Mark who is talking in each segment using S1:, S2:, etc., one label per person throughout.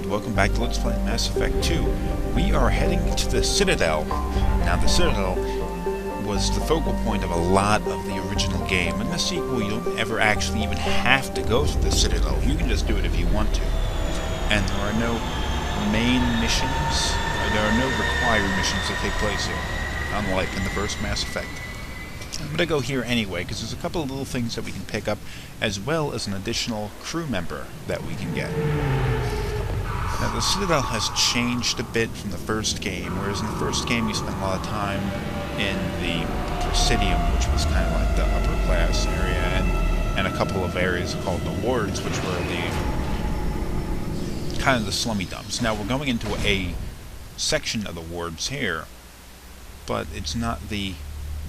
S1: welcome back to Let's Play Mass Effect 2. We are heading to the Citadel. Now, the Citadel was the focal point of a lot of the original game. In the sequel, you don't ever actually even have to go to the Citadel. You can just do it if you want to. And there are no main missions, or there are no required missions that take place here, unlike in the first Mass Effect. I'm going to go here anyway, because there's a couple of little things that we can pick up, as well as an additional crew member that we can get. Now, the Citadel has changed a bit from the first game, whereas in the first game you spent a lot of time in the Presidium, which was kind of like the upper class area, and a couple of areas called the wards, which were the kind of the slummy dumps. Now, we're going into a section of the wards here, but it's not the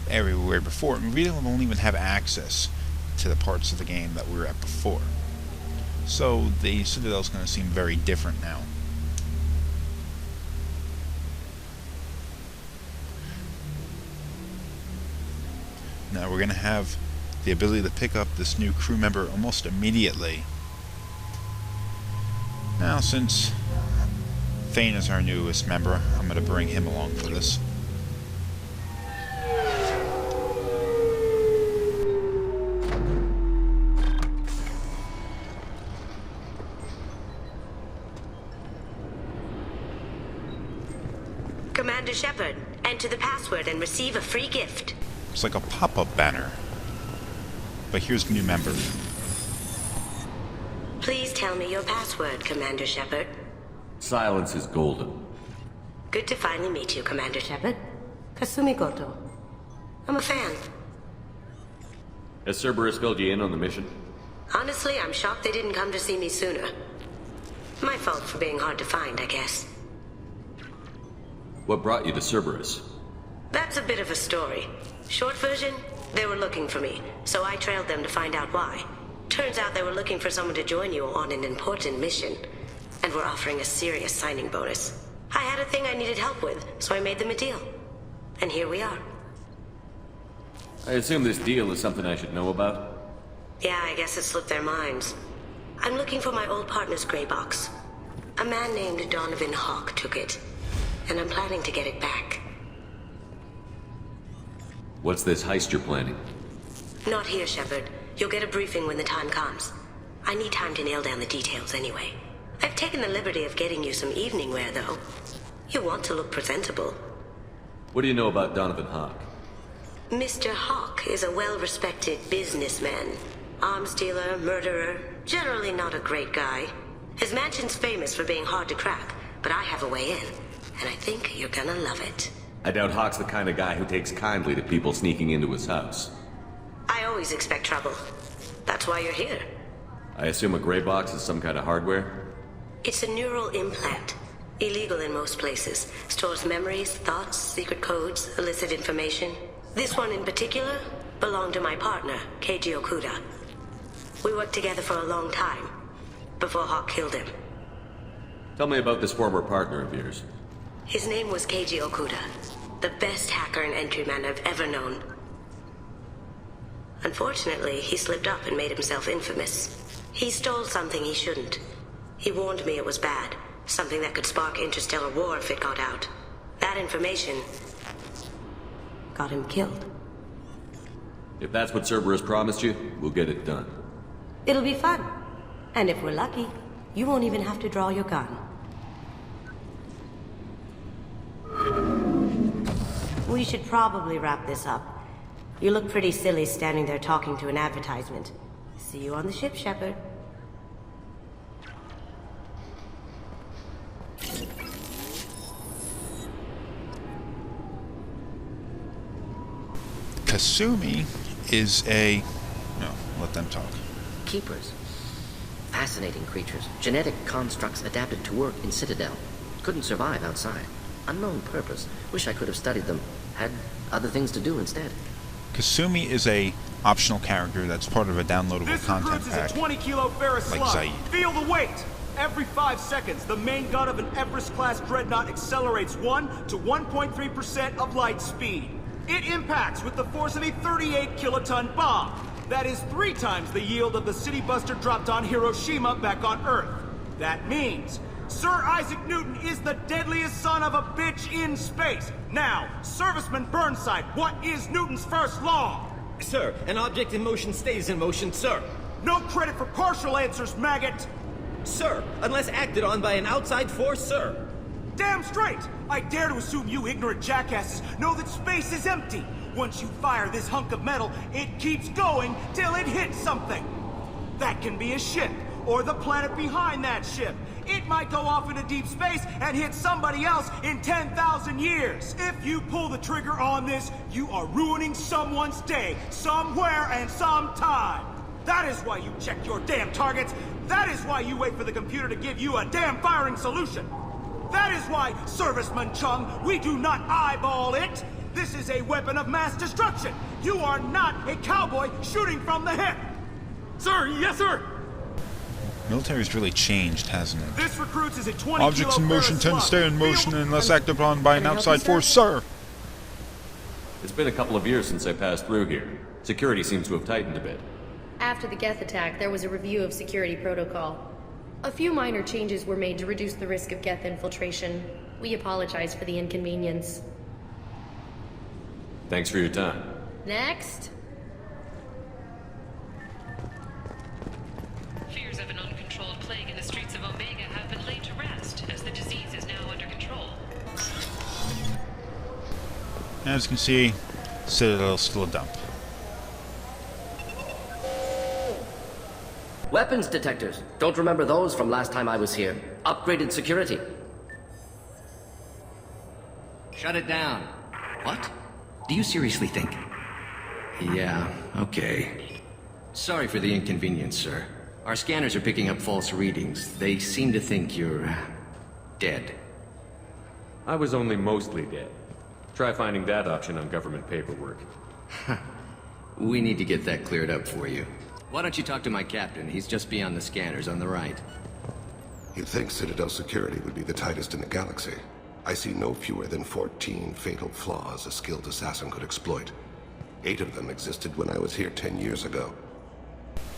S1: area we were before, and we don't even have access to the parts of the game that we were at before. So the Citadel is going to seem very different now. Now we're going to have the ability to pick up this new crew member almost immediately. Now, since Thane is our newest member, I'm going to bring him along for this.
S2: Commander Shepard, enter the password and receive a free gift.
S1: It's like a pop-up banner. But here's the new member.
S2: Please tell me your password, Commander Shepard.
S3: Silence is golden.
S2: Good to finally meet you, Commander Shepard. Kasumi Goto. I'm a fan.
S3: Has Cerberus filled you in on the mission?
S2: Honestly, I'm shocked they didn't come to see me sooner. My fault for being hard to find, I guess.
S3: What brought you to Cerberus?
S2: That's a bit of a story. Short version, they were looking for me, so I trailed them to find out why. Turns out they were looking for someone to join you on an important mission, and were offering a serious signing bonus. I had a thing I needed help with, so I made them a deal. And here we are.
S3: I assume this deal is something I should know about?
S2: Yeah, I guess it slipped their minds. I'm looking for my old partner's gray box. A man named Donovan Hawk took it, and I'm planning to get it back.
S3: What's this heist you're planning?
S2: Not here, Shepard. You'll get a briefing when the time comes. I need time to nail down the details anyway. I've taken the liberty of getting you some evening wear, though. You want to look presentable.
S3: What do you know about Donovan Hawk?
S2: Mr. Hawk is a well-respected businessman. Arms dealer, murderer, generally not a great guy. His mansion's famous for being hard to crack, but I have a way in, and I think you're gonna love it.
S3: I doubt Hawk's the kind of guy who takes kindly to people sneaking into his house.
S2: I always expect trouble. That's why you're here.
S3: I assume a gray box is some kind of hardware?
S2: It's a neural implant. Illegal in most places. Stores memories, thoughts, secret codes, illicit information. This one in particular belonged to my partner, Keiji Okuda. We worked together for a long time, before Hawk killed him.
S3: Tell me about this former partner of yours.
S2: His name was Keiji Okuda, the best hacker and entryman I've ever known. Unfortunately, he slipped up and made himself infamous. He stole something he shouldn't. He warned me it was bad, something that could spark interstellar war if it got out. That information got him killed.
S3: If that's what Cerberus promised you, we'll get it done.
S2: It'll be fun. And if we're lucky, you won't even have to draw your gun. We should probably wrap this up. You look pretty silly standing there talking to an advertisement. See you on the ship, Shepard.
S1: Kasumi is a... No, let them talk.
S4: Keepers. Fascinating creatures. Genetic constructs adapted to work in Citadel. Couldn't survive outside. Unknown purpose. Wish I could have studied them. Had other things to do instead.
S1: Kasumi is a optional character that's part of a downloadable content pack,
S5: This is a 20-kilo ferrous
S1: like
S5: slug.
S1: Zaid.
S5: Feel the weight! Every 5 seconds, the main gun of an Everest-class dreadnought accelerates 1 to 1.3% of light speed. It impacts with the force of a 38-kiloton bomb. That is 3 times the yield of the city buster dropped on Hiroshima back on Earth. That means Sir Isaac Newton is the deadliest son of a bitch in space. Now, Serviceman Burnside, what is Newton's first law?
S6: Sir, an object in motion stays in motion, sir.
S5: No credit for partial answers, maggot!
S6: Sir, unless acted on by an outside force, sir.
S5: Damn straight! I dare to assume you ignorant jackasses know that space is empty. Once you fire this hunk of metal, it keeps going till it hits something. That can be a ship, or the planet behind that ship. It might go off into deep space and hit somebody else in 10,000 years. If you pull the trigger on this, you are ruining someone's day, somewhere and sometime. That is why you check your damn targets. That is why you wait for the computer to give you a damn firing solution. That is why, Serviceman Chung, we do not eyeball it. This is a weapon of mass destruction. You are not a cowboy shooting from the hip.
S7: Sir, yes, sir.
S1: Military's really changed, hasn't it?
S5: This recruits is a 20
S1: Objects in motion tend to stay in motion unless acted upon by an outside force, sir.
S3: It's been a couple of years since I passed through here. Security seems to have tightened a bit.
S8: After the Geth attack, there was a review of security protocol. A few minor changes were made to reduce the risk of Geth infiltration. We apologize for the inconvenience.
S3: Thanks for your time.
S8: Next.
S9: Fears of an uncontrolled plague in the streets of Omega have been laid to rest, as the disease is now under control.
S1: As you can see, Citadel's still a dump.
S4: Weapons detectors. Don't remember those from last time I was here. Upgraded security.
S10: Shut it down. What? Do you seriously think? Yeah, okay. Sorry for the inconvenience, sir. Our scanners are picking up false readings. They seem to think you're dead.
S3: I was only mostly dead. Try finding that option on government paperwork.
S10: We need to get that cleared up for you. Why don't you talk to my captain? He's just beyond the scanners on the right.
S11: You'd think Citadel security would be the tightest in the galaxy. I see no fewer than 14 fatal flaws a skilled assassin could exploit. 8 of them existed when I was here 10 years ago.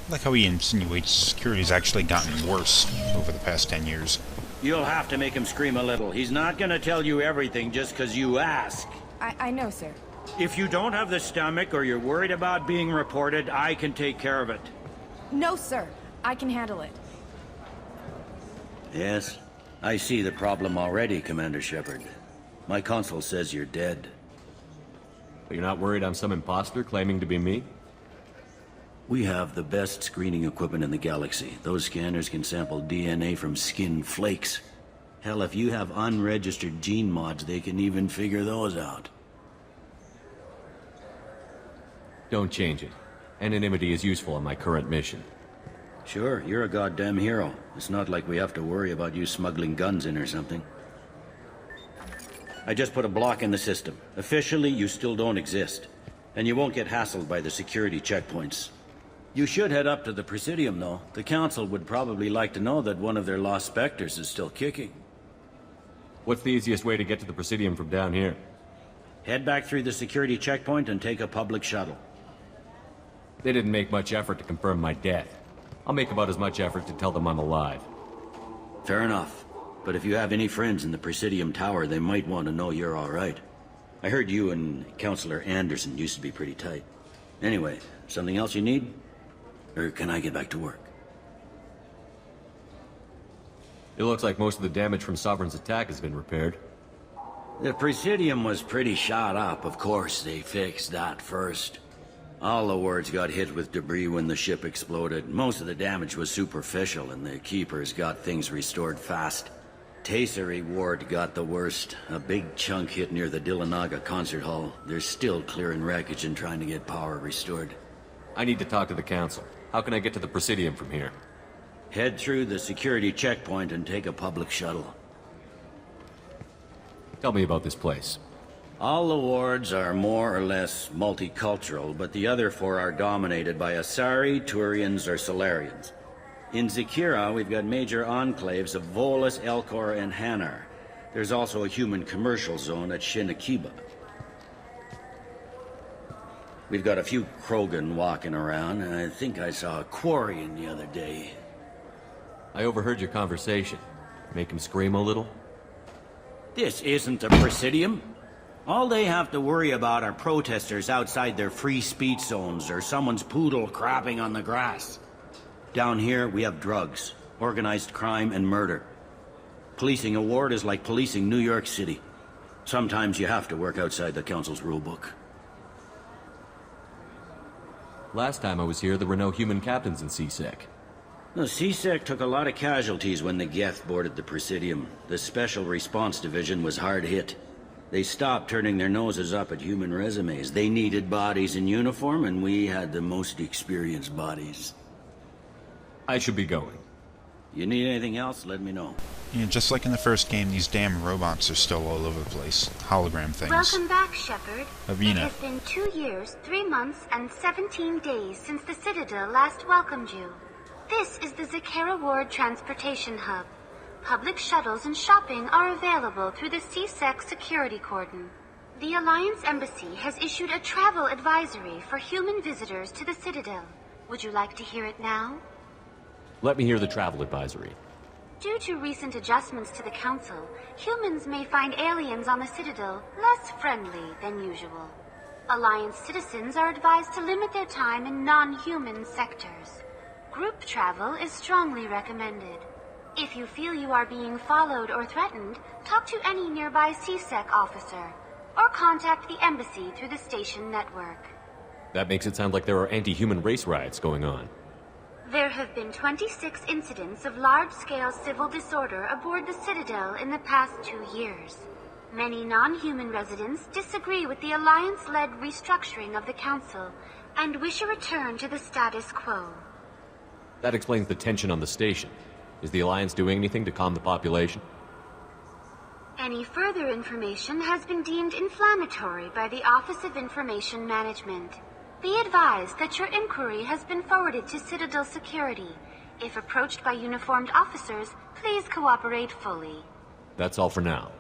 S1: I like how he insinuates security's actually gotten worse over the past 10 years.
S7: You'll have to make him scream a little. He's not gonna tell you everything just because you ask.
S12: I know, sir.
S7: If you don't have the stomach or you're worried about being reported, I can take care of it.
S12: No, sir. I can handle it.
S13: Yes, I see the problem already, Commander Shepard. My counsel says you're dead.
S3: But you're not worried I'm some imposter claiming to be me?
S13: We have the best screening equipment in the galaxy. Those scanners can sample DNA from skin flakes. Hell, if you have unregistered gene mods, they can even figure those out.
S3: Don't change it. Anonymity is useful on my current mission.
S13: Sure, you're a goddamn hero. It's not like we have to worry about you smuggling guns in or something. I just put a block in the system. Officially, you still don't exist. And you won't get hassled by the security checkpoints. You should head up to the Presidium, though. The Council would probably like to know that one of their lost specters is still kicking.
S3: What's the easiest way to get to the Presidium from down here?
S13: Head back through the security checkpoint and take a public shuttle.
S3: They didn't make much effort to confirm my death. I'll make about as much effort to tell them I'm alive.
S13: Fair enough. But if you have any friends in the Presidium Tower, they might want to know you're all right. I heard you and Counselor Anderson used to be pretty tight. Anyway, something else you need? Or can I get back to work?
S3: It looks like most of the damage from Sovereign's attack has been repaired.
S13: The Presidium was pretty shot up. Of course, they fixed that first. All the wards got hit with debris when the ship exploded. Most of the damage was superficial, and the Keepers got things restored fast. Tasery Ward got the worst. A big chunk hit near the Dillanaga concert hall. They're still clearing wreckage and trying to get power restored.
S3: I need to talk to the Council. How can I get to the Presidium from here?
S13: Head through the security checkpoint and take a public shuttle.
S3: Tell me about this place.
S13: All the wards are more or less multicultural, but the other 4 are dominated by Asari, Turians, or Solarians. In Zakira, we've got major enclaves of Volus, Elcor, and Hanar. There's also a human commercial zone at Shinakiba. We've got a few Krogan walking around, and I think I saw a Quarian the other day.
S3: I overheard your conversation. Make him scream a little?
S7: This isn't the Presidium. All they have to worry about are protesters outside their free speech zones or someone's poodle crapping on the grass. Down here, we have drugs, organized crime, and murder. Policing a ward is like policing New York City. Sometimes you have to work outside the council's rulebook.
S3: Last time I was here, there were no human captains in CSEC.
S7: The CSEC took a lot of casualties when the Geth boarded the Presidium. The Special Response Division was hard hit. They stopped turning their noses up at human resumes. They needed bodies in uniform, and we had the most experienced bodies.
S3: I should be going.
S7: You need anything else, let me know.
S1: Yeah, just like in the first game, these damn robots are still all over the place. Hologram things.
S14: Welcome back, Shepard.
S1: Avina.
S14: It has been 2 years, 3 months, and 17 days since the Citadel last welcomed you. This is the Zakera Ward Transportation Hub. Public shuttles and shopping are available through the CSEC security cordon. The Alliance Embassy has issued a travel advisory for human visitors to the Citadel. Would you like to hear it now?
S3: Let me hear the travel advisory.
S14: Due to recent adjustments to the Council, humans may find aliens on the Citadel less friendly than usual. Alliance citizens are advised to limit their time in non-human sectors. Group travel is strongly recommended. If you feel you are being followed or threatened, talk to any nearby CSEC officer, or contact the embassy through the station network.
S3: That makes it sound like there are anti-human race riots going on.
S14: There have been 26 incidents of large-scale civil disorder aboard the Citadel in the past 2 years. Many non-human residents disagree with the Alliance-led restructuring of the Council and wish a return to the status quo.
S3: That explains the tension on the station. Is the Alliance doing anything to calm the population?
S14: Any further information has been deemed inflammatory by the Office of Information Management. Be advised that your inquiry has been forwarded to Citadel Security. If approached by uniformed officers, please cooperate fully.
S3: That's all for now.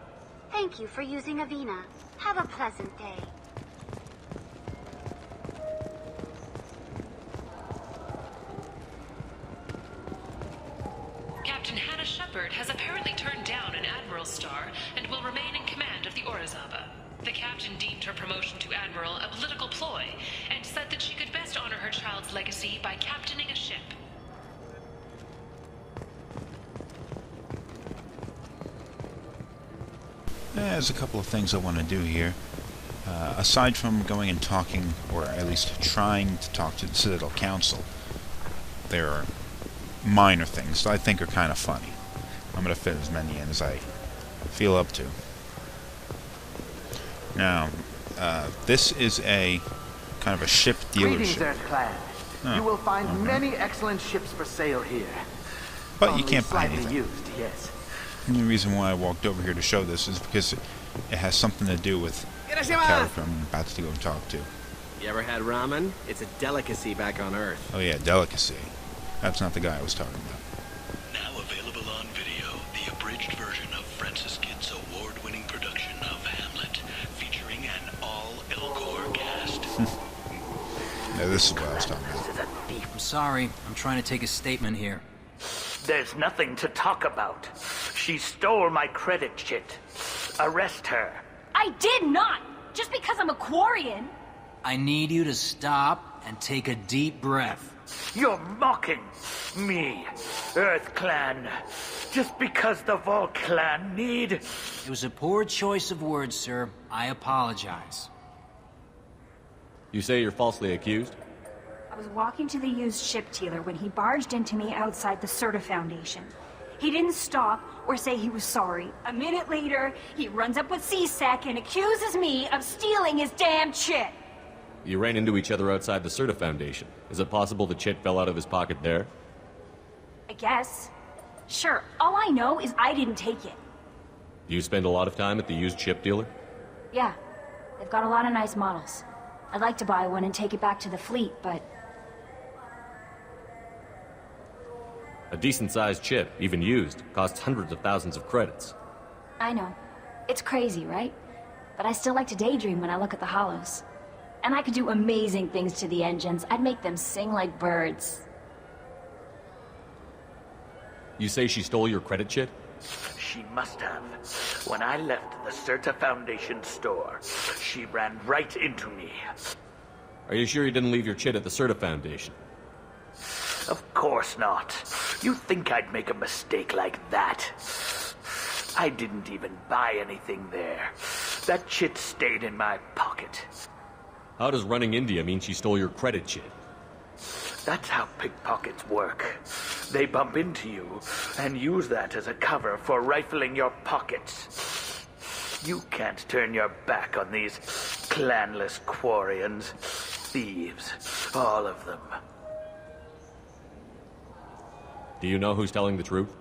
S14: Thank you for using Avina. Have a pleasant day.
S9: Captain Hannah Shepard has apparently turned down an Admiral's star and will remain in command of the Orizaba. The captain deemed her promotion to Admiral a political ploy and said that she could best honor her child's legacy by captaining a ship.
S1: There's a couple of things I want to do here. Aside from going and talking, or at least trying to talk to the Citadel Council, there are minor things that I think are kind of funny. I'm going to fit as many in as I feel up to. Now, this is a kind of a ship
S15: Greetings,
S1: dealership.
S15: Earth-class.
S1: Oh,
S15: You will find
S1: okay.
S15: many excellent ships for sale here.
S1: But you
S15: Only
S1: can't buy
S15: slightly
S1: anything.
S15: used, yes.
S1: And the reason why I walked over here to show this is because it has something to do with the
S6: Hiroshima!
S1: character I'm about to go and talk to.
S6: You ever had ramen? It's a delicacy back on Earth.
S1: Oh yeah, delicacy. That's not the guy I was talking about.
S16: Now available on video, the abridged version of Francis Kidd's award-winning production of Hamlet, featuring an all-Elcor cast.
S1: Now this is what I was talking about.
S17: I'm sorry. I'm trying to take a statement here.
S18: There's nothing to talk about. She stole my credit chit. Arrest her.
S19: I did not! Just because I'm a Quarian!
S17: I need you to stop and take a deep breath.
S18: You're mocking me, Earth Clan. Just because the Vol Clan need...
S17: It was a poor choice of words, sir. I apologize.
S3: You say you're falsely accused?
S20: I was walking to the used ship dealer when he barged into me outside the Serta Foundation. He didn't stop or say he was sorry. A minute later, he runs up with CSEC and accuses me of stealing his damn chit.
S3: You ran into each other outside the Serta Foundation. Is it possible the chit fell out of his pocket there?
S20: I guess. Sure, all I know is I didn't take it.
S3: Do you spend a lot of time at the used ship dealer?
S20: Yeah, they've got a lot of nice models. I'd like to buy one and take it back to the fleet, but...
S3: A decent-sized chip, even used, costs hundreds of thousands of credits.
S20: I know. It's crazy, right? But I still like to daydream when I look at the hollows. And I could do amazing things to the engines. I'd make them sing like birds.
S3: You say she stole your credit chit?
S18: She must have. When I left the Certa Foundation store, she ran right into me.
S3: Are you sure you didn't leave your chit at the Certa Foundation?
S18: Of course not. You think I'd make a mistake like that? I didn't even buy anything there. That chit stayed in my pocket.
S3: How does running India mean she stole your credit chit?
S18: That's how pickpockets work. They bump into you and use that as a cover for rifling your pockets. You can't turn your back on these clanless Quarians. Thieves. All of them.
S3: Do you know who's telling the truth?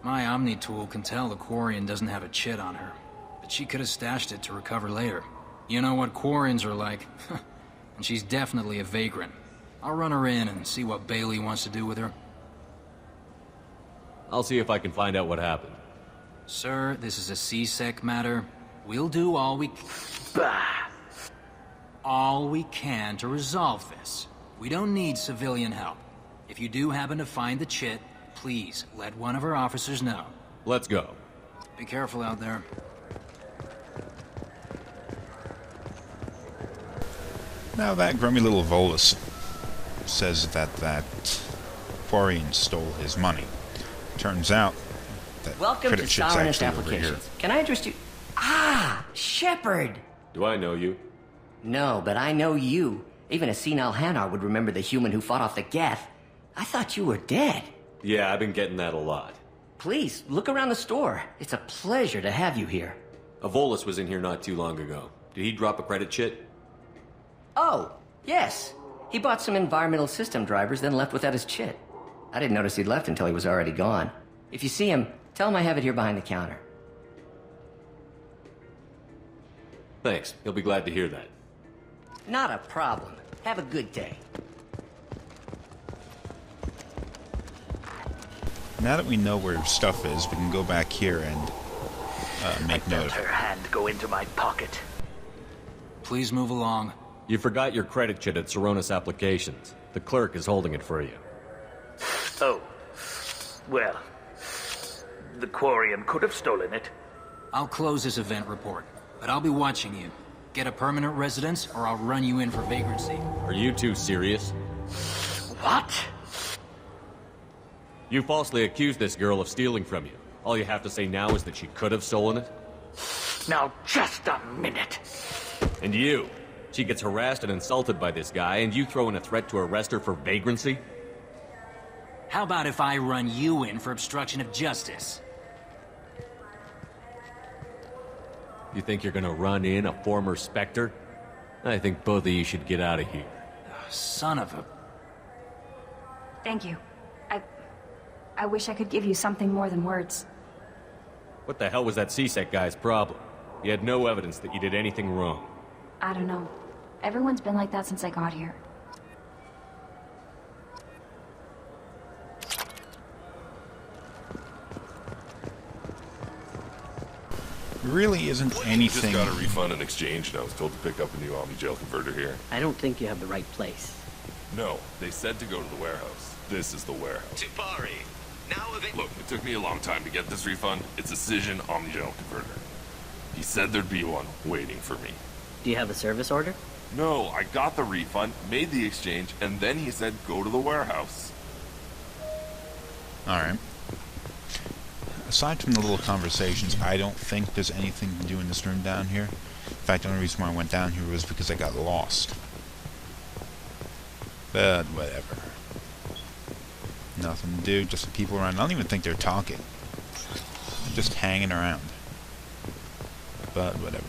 S17: My Omni tool can tell the Quarian doesn't have a chit on her, but she could have stashed it to recover later. You know what Quarians are like, and she's definitely a vagrant. I'll run her in and see what Bailey wants to do with her.
S3: I'll see if I can find out what happened.
S17: Sir, this is a C-Sec matter. We'll do all we can to resolve this. We don't need civilian help. If you do happen to find the chit, please let one of our officers know.
S3: Let's go.
S17: Be careful out there.
S1: Now that grummy little Volus says that Quarian stole his money. Turns out that
S21: Welcome to
S1: credit chip's
S21: Sovereignist
S1: actually over here.
S21: Applications. Can I interest you? Ah, Shepard!
S3: Do I know you?
S21: No, but I know you. Even a senile Hanar would remember the human who fought off the Geth. I thought you were dead.
S3: Yeah, I've been getting that a lot.
S21: Please, look around the store. It's a pleasure to have you here.
S3: A Volus was in here not too long ago. Did he drop a credit chit?
S21: Oh, yes. He bought some environmental system drivers, then left without his chit. I didn't notice he'd left until he was already gone. If you see him, tell him I have it here behind the counter.
S3: Thanks. He'll be glad to hear that.
S21: Not a problem. Have a good day.
S1: Now that we know where stuff is, we can go back here and make
S18: I
S1: note.
S18: felt her hand go into my pocket.
S17: Please move along.
S3: You forgot your credit chit at Saronis Applications. The clerk is holding it for you.
S18: Oh. Well. The Quarian could have stolen it.
S17: I'll close this event report, but I'll be watching you. Get a permanent residence, or I'll run you in for vagrancy.
S3: Are you two serious?
S18: What?
S3: You falsely accused this girl of stealing from you. All you have to say now is that she could have stolen it?
S18: Now, just a minute.
S3: And you? She gets harassed and insulted by this guy, and you throw in a threat to arrest her for vagrancy?
S17: How about if I run you in for obstruction of justice?
S3: You think you're gonna run in a former Spectre? I think both of you should get out of here.
S17: Son of a...
S20: Thank you. I wish I could give you something more than words.
S3: What the hell was that C-Sec guy's problem? You had no evidence that you did anything wrong.
S20: I don't know. Everyone's been like that since I got here.
S1: Really isn't anything.
S22: Just got a refund and exchange, and I was told to pick up a new Omni Gel converter here.
S21: I don't think you have the right place.
S22: No, they said to go to the warehouse. This is the warehouse.
S23: Tupari, now
S22: Look, it took me a long time to get this refund. It's a Cision Omni Gel converter. He said there'd be one waiting for me.
S21: Do you have a service order?
S22: No, I got the refund, made the exchange, and then he said go to the warehouse.
S1: Alright. Aside from the little conversations, I don't think there's anything to do in this room down here. In fact, the only reason why I went down here was because I got lost. But whatever. Nothing to do, just the people around. I don't even think they're talking. They're just hanging around. But whatever.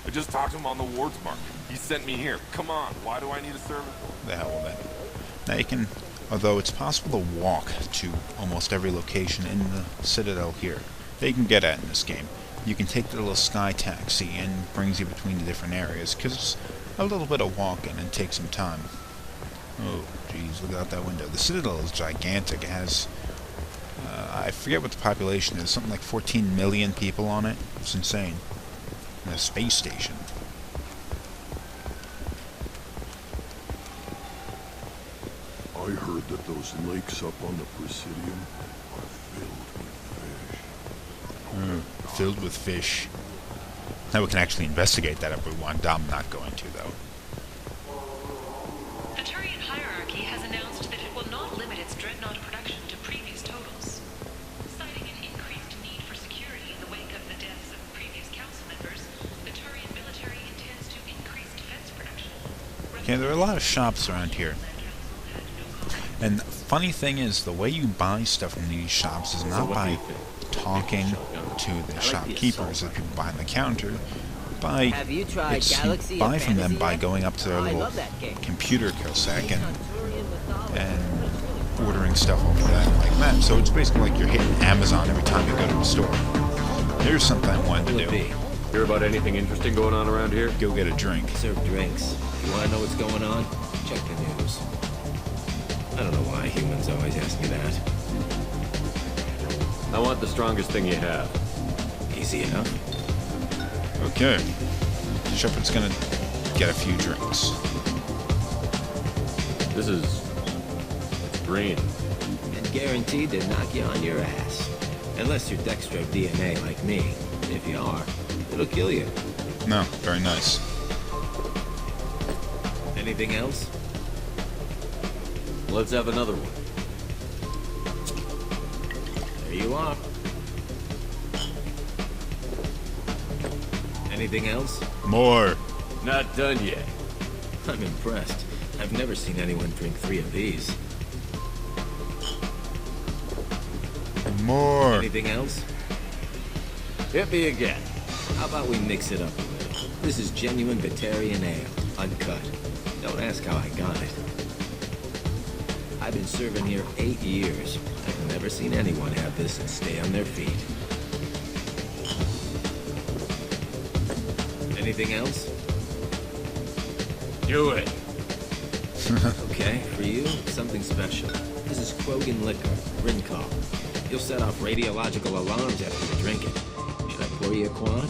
S22: I just talked to him on the wards market. He sent me here. Come on, why do I need a service?
S1: The hell with that. Now you can, although it's possible to walk to almost every location in the Citadel here that you can get at in this game. You can take the little sky taxi and it brings you between the different areas, because it's a little bit of walking and takes some time. Oh, jeez, look out that window. The Citadel is gigantic. It has, I forget what the population is, something like 14 million people on it. It's insane. And a space station.
S22: I heard that those
S2: Those lakes up on the Presidium are
S1: filled with fish. Now we can actually investigate that if we want. I'm not going to, though.
S9: The Turian hierarchy has announced that it will not limit its dreadnought production to previous totals. Citing an increased need for security in the wake of the deaths of previous council members, the Turian military intends to increase defense production.
S1: Okay, there are a lot of shops around here. And the funny thing is, the way you buy stuff from these shops is not by talking to the shopkeepers, the people behind the counter. You buy from them by going up to their little computer cosec and ordering stuff over that like that. So it's basically like you're hitting Amazon every time you go to the store. Here's something I wanted to do.
S3: Hear about anything interesting going on around here?
S1: Go get a drink.
S6: Serve drinks. You want to know what's going on? Check the news. I don't know why humans always ask me that.
S3: I want the strongest thing you have.
S6: Easy enough.
S1: Okay. Shepard's gonna get a few drinks.
S3: This is... it's green.
S6: And guaranteed to knock you on your ass. Unless you're Dextro DNA like me. If you are, it'll kill you.
S1: No, very nice.
S6: Anything else?
S3: Let's have another one.
S6: There you are. Anything else?
S1: More.
S3: Not done yet.
S6: I'm impressed. I've never seen anyone drink 3 of these.
S1: More.
S6: Anything else?
S3: Hit me again.
S6: How about we mix it up a little? This is genuine Batarian ale, uncut. Don't ask how I got it. I've been serving here 8 years. I've never seen anyone have this and stay on their feet. Anything else?
S3: Do it.
S6: Okay, for you, something special. This is Krogan liquor, Rincall. You'll set off radiological alarms after you drink it. Should I pour you a quad?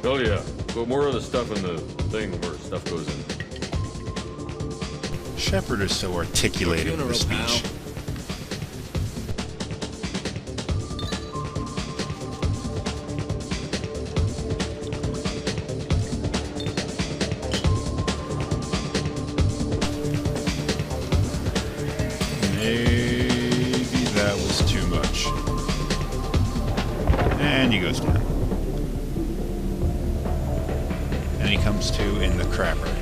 S3: Oh yeah, put more of the stuff in the thing where stuff goes in.
S1: Shepard is so articulate in his speech. Maybe that was too much. And he goes down. And he comes to in the crapper.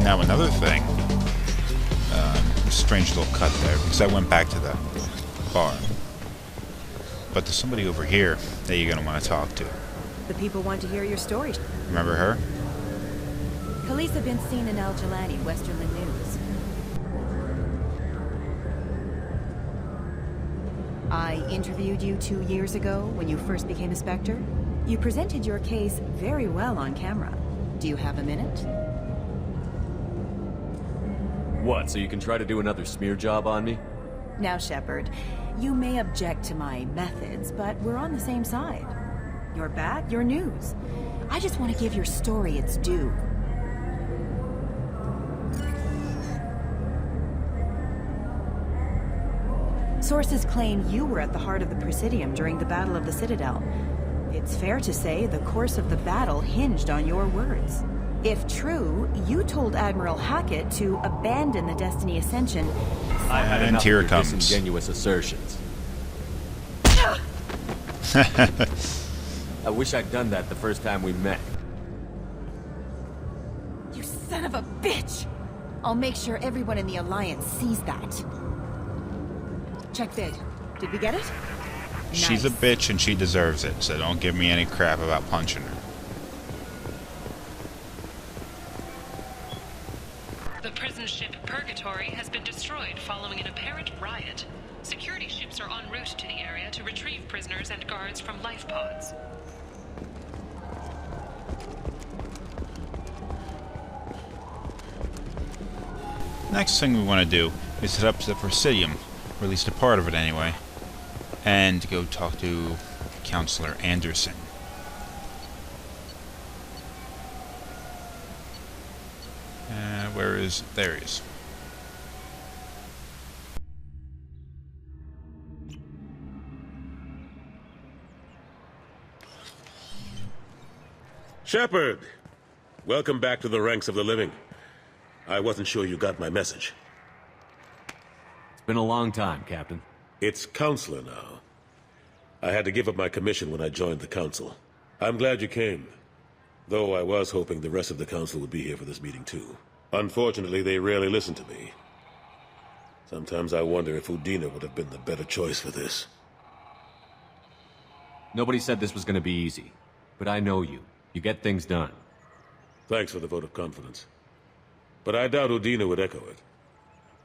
S1: Now another thing, strange little cut there, because I went back to the bar. But there's somebody over here that you're going to want to talk to.
S5: The people want to hear your story.
S1: Remember her?
S5: Khaleesa been seen in Al Jalani, Westerland News. I interviewed you 2 years ago when you first became a Spectre. You presented your case very well on camera. Do you have a minute?
S3: What, so you can try to do another smear job on me?
S5: Now, Shepard, you may object to my methods, but we're on the same side. You're back, you're news. I just want to give your story its due. Sources claim you were at the heart of the Presidium during the Battle of the Citadel. It's fair to say the course of the battle hinged on your words. If true, you told Admiral Hackett to abandon the Destiny Ascension.
S3: I had
S1: And
S3: enough
S1: here
S3: of
S1: it
S3: your
S1: comes.
S3: disingenuous assertions. I wish I'd done that the first time we met.
S5: You son of a bitch! I'll make sure everyone in the Alliance sees that. Check bid. Did we get it?
S1: She's a bitch and she deserves it, so don't give me any crap about punching her.
S9: The prison ship Purgatory has been destroyed following an apparent riot. Security ships are en route to the area to retrieve prisoners and guards from life pods.
S1: Next thing we want to do is head up to the Presidium, or at least a part of it anyway, and go talk to Counselor Anderson. Where is... there he is.
S4: Shepard! Welcome back to the ranks of the living. I wasn't sure you got my message.
S3: It's been a long time, Captain.
S4: It's Counselor now. I had to give up my commission when I joined the Council. I'm glad you came. Though I was hoping the rest of the Council would be here for this meeting too. Unfortunately, they rarely listen to me. Sometimes I wonder if Udina would have been the better choice for this.
S3: Nobody said this was going to be easy. But I know you. You get things done.
S4: Thanks for the vote of confidence. But I doubt Udina would echo it.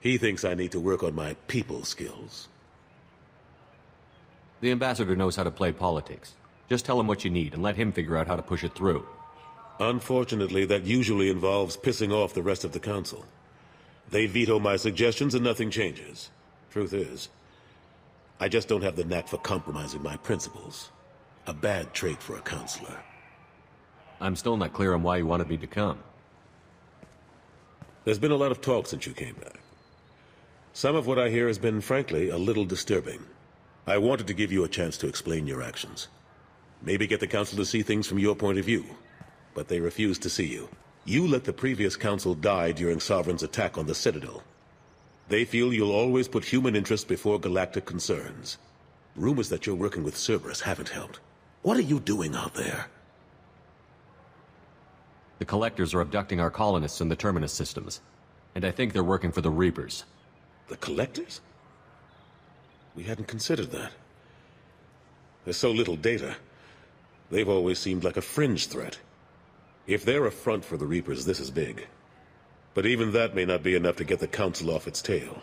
S4: He thinks I need to work on my people skills.
S3: The ambassador knows how to play politics. Just tell him what you need and let him figure out how to push it through.
S4: Unfortunately, that usually involves pissing off the rest of the Council. They veto my suggestions and nothing changes. Truth is, I just don't have the knack for compromising my principles. A bad trait for a counselor.
S3: I'm still not clear on why you wanted me to come.
S4: There's been a lot of talk since you came back. Some of what I hear has been, frankly, a little disturbing. I wanted to give you a chance to explain your actions. Maybe get the Council to see things from your point of view. But they refuse to see you. You let the previous Council die during Sovereign's attack on the Citadel. They feel you'll always put human interests before galactic concerns. Rumors that you're working with Cerberus haven't helped. What are you doing out there?
S3: The Collectors are abducting our colonists in the Terminus systems. And I think they're working for the Reapers.
S4: The Collectors? We hadn't considered that. There's so little data. They've always seemed like a fringe threat. If they're a front for the Reapers, this is big. But even that may not be enough to get the Council off its tail.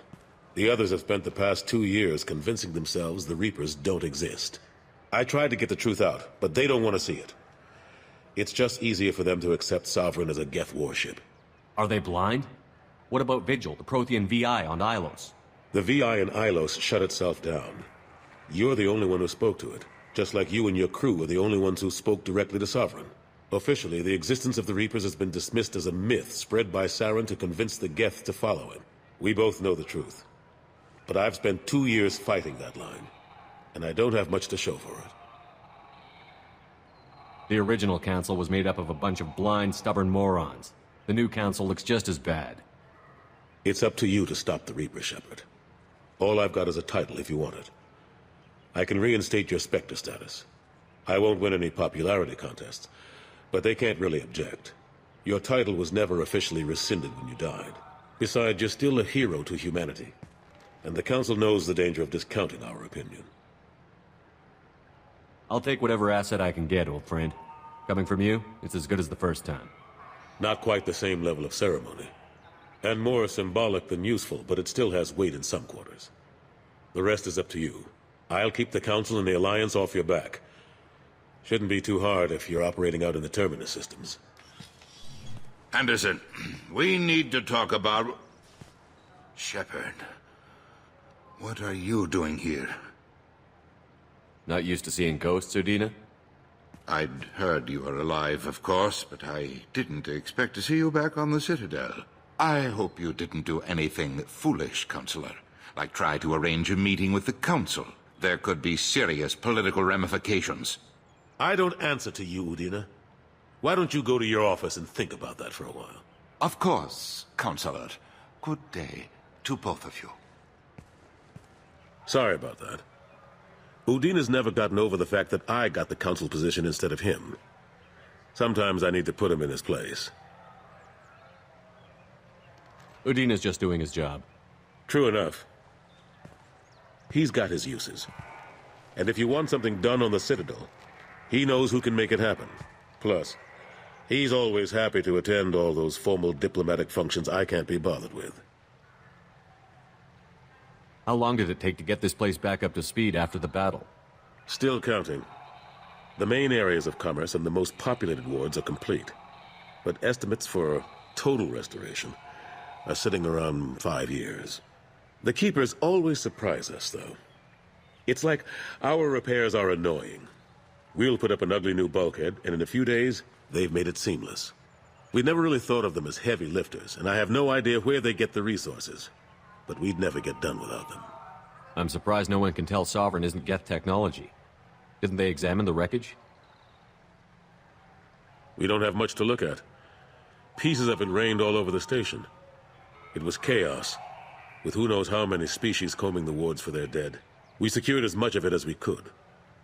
S4: The others have spent the past 2 years convincing themselves the Reapers don't exist. I tried to get the truth out, but they don't want to see it. It's just easier for them to accept Sovereign as a Geth warship.
S3: Are they blind? What about Vigil, the Prothean VI on Ilos?
S4: The VI in Ilos shut itself down. You're the only one who spoke to it, just like you and your crew are the only ones who spoke directly to Sovereign. Officially, the existence of the Reapers has been dismissed as a myth spread by Saren to convince the Geth to follow him. We both know the truth. But I've spent 2 years fighting that line, and I don't have much to show for it.
S3: The original council was made up of a bunch of blind, stubborn morons. The new council looks just as bad.
S4: It's up to you to stop the Reaper, Shepard. All I've got is a title if you want it. I can reinstate your Spectre status. I won't win any popularity contests, but they can't really object. Your title was never officially rescinded when you died. Besides, you're still a hero to humanity. And the Council knows the danger of discounting our opinion.
S3: I'll take whatever asset I can get, old friend. Coming from you, it's as good as the first time.
S4: Not quite the same level of ceremony. And more symbolic than useful, but it still has weight in some quarters. The rest is up to you. I'll keep the Council and the Alliance off your back. Shouldn't be too hard if you're operating out in the Terminus systems.
S8: Anderson, we need to talk about... Shepard. What are you doing here?
S3: Not used to seeing ghosts, Udina?
S8: I'd heard you were alive, of course, but I didn't expect to see you back on the Citadel. I hope you didn't do anything foolish, Counselor, like try to arrange a meeting with the Council. There could be serious political ramifications.
S4: I don't answer to you, Udina. Why don't you go to your office and think about that for a while?
S8: Of course, Counselor. Good day to both of you.
S4: Sorry about that. Udina's never gotten over the fact that I got the Council position instead of him. Sometimes I need to put him in his place.
S3: Udina's just doing his job.
S4: True enough. He's got his uses. And if you want something done on the Citadel, he knows who can make it happen. Plus, He's always happy to attend all those formal diplomatic functions I can't be bothered with.
S3: How long did it take to get this place back up to speed after the battle?
S4: Still counting. The main areas of commerce and the most populated wards are complete. But estimates for total restoration are sitting around 5 years. The Keepers always surprise us, though. It's like our repairs are annoying. We'll put up an ugly new bulkhead, and in a few days, they've made it seamless. We never really thought of them as heavy lifters, and I have no idea where they get the resources. But we'd never get done without them.
S3: I'm surprised no one can tell Sovereign isn't Geth technology. Didn't they examine the wreckage?
S4: We don't have much to look at. Pieces of it rained all over the station. It was chaos, with who knows how many species combing the wards for their dead. We secured as much of it as we could.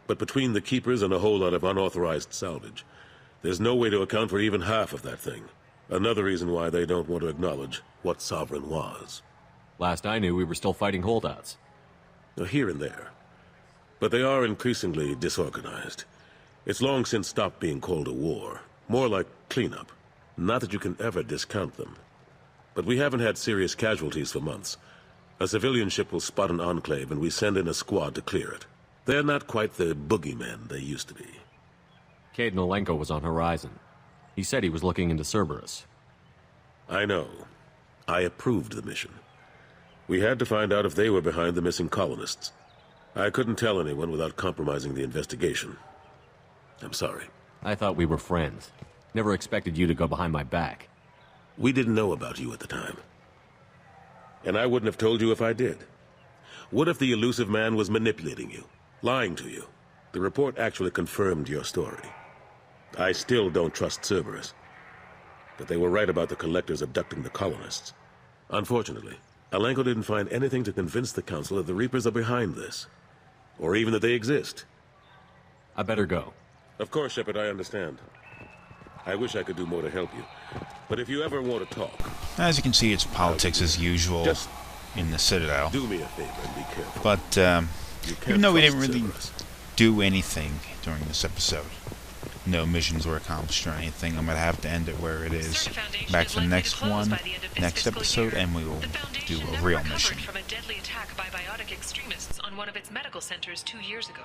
S4: But between the Keepers and a whole lot of unauthorized salvage, there's no way to account for even half of that thing. Another reason why they don't want to acknowledge what Sovereign was.
S3: Last I knew, we were still fighting holdouts.
S4: Here and there. But they are increasingly disorganized. It's long since stopped being called a war. More like cleanup. Not that you can ever discount them. But we haven't had serious casualties for months. A civilian ship will spot an enclave and we send in a squad to clear it. They're not quite the boogeymen they used to be.
S3: Cade Nolenko was on Horizon. He said he was looking into Cerberus.
S4: I know. I approved the mission. We had to find out if they were behind the missing colonists. I couldn't tell anyone without compromising the investigation. I'm sorry.
S3: I thought we were friends. Never expected you to go behind my back.
S4: We didn't know about you at the time. And I wouldn't have told you if I did. What if the elusive man was manipulating you? Lying to you? The report actually confirmed your story. I still don't trust Cerberus. But they were right about the Collectors abducting the colonists. Unfortunately, Alenko didn't find anything to convince the Council that the Reapers are behind this. Or even that they exist.
S3: I better go.
S4: Of course, Shepard, I understand. I wish I could do more to help you. But if you ever want to talk...
S1: As you can see, it's politics as usual in the Citadel.
S4: Do me a favor and be careful.
S1: But, even though we didn't really do anything during this episode, no missions were accomplished or anything, I'm going to have to end it where it is. Back to the next one, next episode, and we will do a real mission.
S9: From a deadly attack by biotic extremists on one of its medical centers 2 years ago.